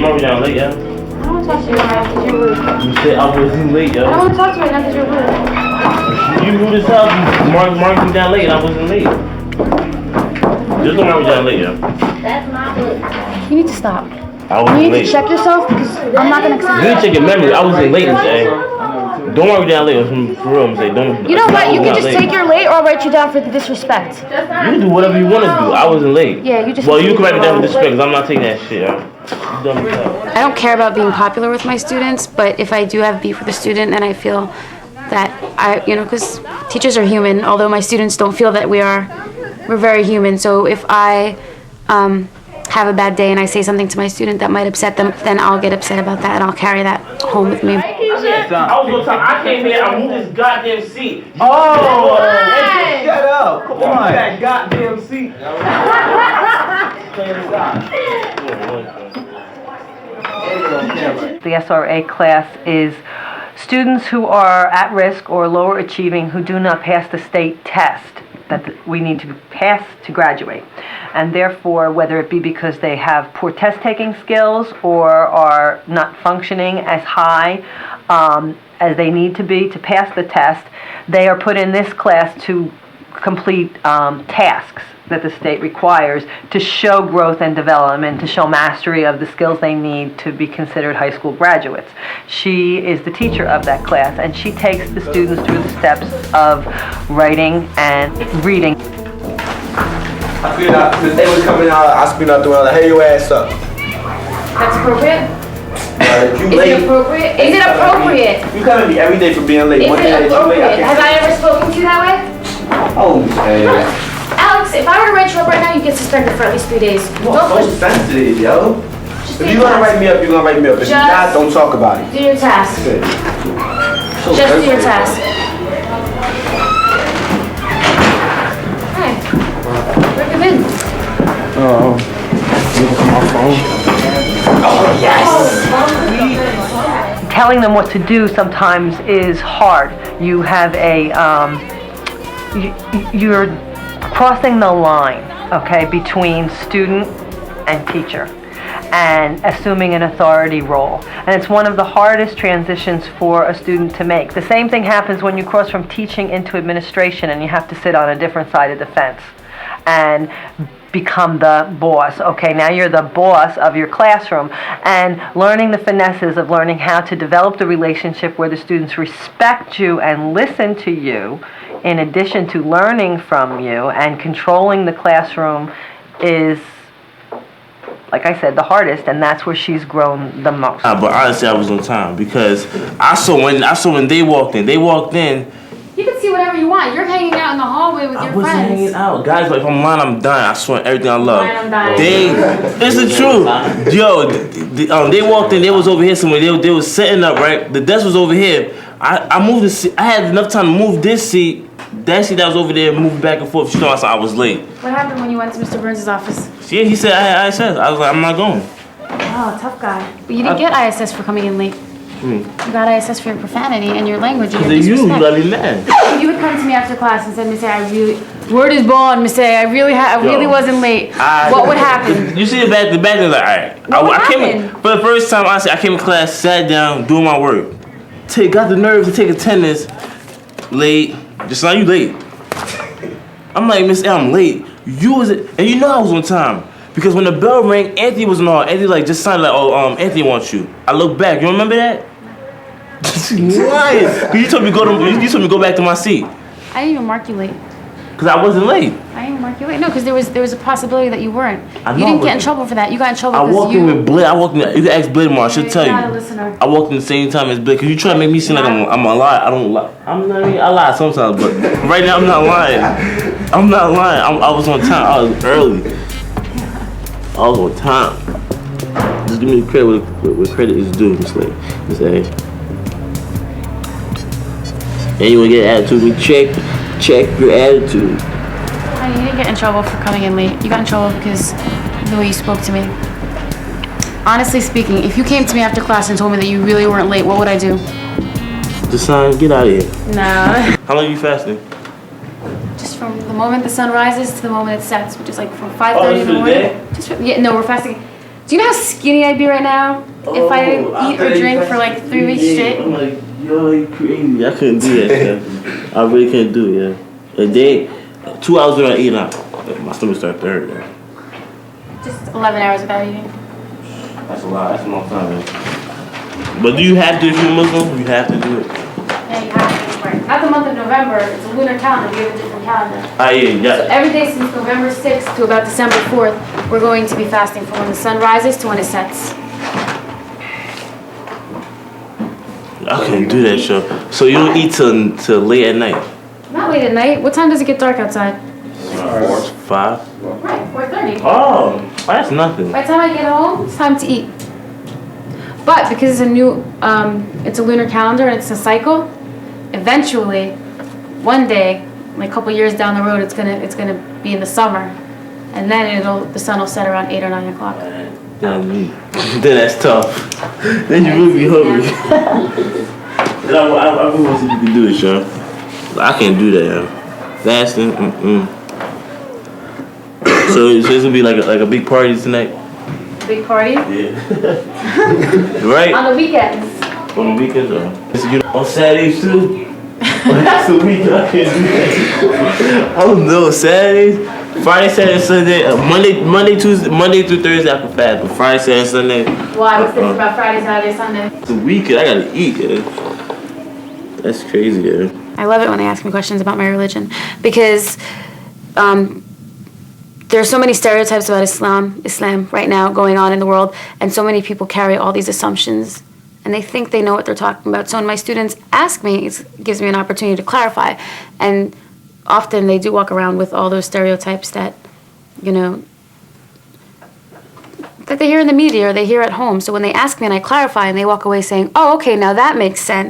wrong with y'all late, yo? I don't want to talk to you right now because you're rude. You said I wasn't late, yo. I don't want to talk to you right now because you're rude. You rude as hell. You marked me down late and I wasn't late. Just don't mark me down late, yo. That's my book. You need to stop. I wasn't late. You need late. to check yourself because I'm not going to accept it. You need to check your memory. I wasn't late, Miss A. Don't mark me down late. For real, Miss A. Don't. You know what? You can just take your late or I'll write you down for the disrespect. You can do whatever you want to do. I wasn't late. Yeah, you just. Well, you can write me down for disrespect because I'm not taking that shit, yo. I don't care about being popular with my students, but if I do have beef with a student, then I feel that because teachers are human, although my students don't feel that we're very human. So if I have a bad day and I say something to my student that might upset them, then I'll get upset about that and I'll carry that home with me. I came here, I moved this goddamn seat. Oh, hey, shut up. Come on. That goddamn seat. The SRA class is students who are at risk or lower achieving who do not pass the state test that we need to pass to graduate. And therefore, whether it be because they have poor test-taking skills or are not functioning as high as they need to be to pass the test, they are put in this class to complete tasks that the state requires to show growth and development, to show mastery of the skills they need to be considered high school graduates. She is the teacher of that class, and she takes the students through the steps of writing and reading. I figured out, because they was coming out, I spin out the way, like, hey, your ass up. That's appropriate? You Is late. it appropriate? Is it appropriate? You come at me every day for being late. Is One day it that you late, appropriate? Have I can't. ever spoken to you that way? Oh, man. Alex, if I were to write you up right now, you get suspended for at least 3 days. You are so sensitive, yo. Just If do you're your gonna task. write me up, you're gonna write me up. If you're not, don't talk about it. Do your task. Good. So Just do your sensitive. task. Hi. Where have you been? My phone. Oh, yes. Telling them what to do sometimes is hard. You have you're crossing the line, okay, between student and teacher and assuming an authority role. And it's one of the hardest transitions for a student to make. The same thing happens when you cross from teaching into administration and you have to sit on a different side of the fence and become the boss. Okay, now you're the boss of your classroom, and learning the finesses of learning how to develop the relationship where the students respect you and listen to you in addition to learning from you and controlling the classroom is, like I said, the hardest, and that's where she's grown the most. But honestly, I was on time because I saw when they walked in. You can see whatever you want. You're hanging out in the hallway with your I wasn't friends. hanging out, guys. But if I'm lying, I'm dying. I swear everything I love. I'm dying. It's the truth, yo. They walked in. They was over here somewhere. They was setting up, right. The desk was over here. I moved the seat. I had enough time to move this seat. That seat that was over there moved back and forth. She told me I was late. What happened when you went to Mr. Burns' office? Yeah, he said ISS. I was like, I'm not going. Oh, tough guy. But you didn't get ISS for coming in late. You got ISS for your profanity and your language and your disrespect. You got me mad. If you would come to me after class and said, Miss A, word is bond, Miss A, I really wasn't late. What would happen? You see the bad thing, like, all right. I came in, for the first time, I came in class, sat down, doing my work. Got the nerve to take attendance late. Just now you late. I'm like, Miss A, I'm late. And you know I was on time. Because when the bell rang, Anthony wasn't on. Anthony like just sounded like, Anthony wants you. I look back. You remember that? Why? You told me to go back to my seat. I didn't even mark you late. Cause I wasn't late. I didn't mark you late. No, because there was a possibility that you weren't. I know You didn't I get in was- trouble for that. You got in trouble I because walked in with Blade. You can ask Blade more. I should tell You're not a you. listener. I walked in the same time as Blade. Cause you try to make me seem like I'm a lie. I don't lie. I lie sometimes, but right now I'm not lying. I'm not lying. I was on time. I was early. I was on time. Just give me the credit where credit is due, Miss A. And you wanna get an attitude? We check your attitude. Honey, you didn't get in trouble for coming in late. You got in trouble because of the way you spoke to me. Honestly speaking, if you came to me after class and told me that you really weren't late, what would I do? The sign, get out of here. Nah. How long are you fasting? Just from the moment the sun rises to the moment it sets, which is like from 5:30 in the for the morning. day? Just for, yeah, no, we're fasting Do you know how skinny I'd be right now if I didn't eat or drink for like 3 weeks straight? I'm like, yo, you crazy. I couldn't do that stuff. I really couldn't do it, yeah. A day, 2 hours without eating, my stomach started to hurt, yeah. Just 11 hours without eating. That's a lot. That's a long time, man. But do you have to, if you're Muslim, you have to do it? Yeah, you have to. Right. At the month of November, it's a lunar calendar. We have a different calendar. Ah, yeah. So every day since November 6th to about December 4th, we're going to be fasting from when the sun rises to when it sets. I couldn't do that, show. So you don't eat till late at night? Not late at night. What time does it get dark outside? 5? Right, 4:30. Oh, that's nothing. By the time I get home, it's time to eat. But because it's a lunar calendar and it's a cycle, eventually, one day, like a couple years down the road, it's gonna be in the summer, and then the sun will set around 8 or 9 o'clock. Then that's tough. Then you will be hungry. I really want to see if you can do it, Sean. I can't do that, yeah. Fasting, So it's gonna be like a big party tonight. Big party? Yeah. Right? On the weekends. On the weekends, on Saturdays too. That's the weekend. I can't do that. I don't know. Saturdays, Friday, Saturday, Sunday, Monday through Thursday I can fast, but Friday, Saturday, Sunday. Why? What's different about Friday, Saturday, Sunday? It's a weekend. I gotta eat. Yeah. That's crazy. Yeah. I love it when they ask me questions about my religion because there are so many stereotypes about Islam right now going on in the world, and so many people carry all these assumptions, and they think they know what they're talking about. So when my students ask me, it gives me an opportunity to clarify, and often they do walk around with all those stereotypes that, that they hear in the media or they hear at home. So when they ask me and I clarify and they walk away saying, oh, okay, now that makes sense.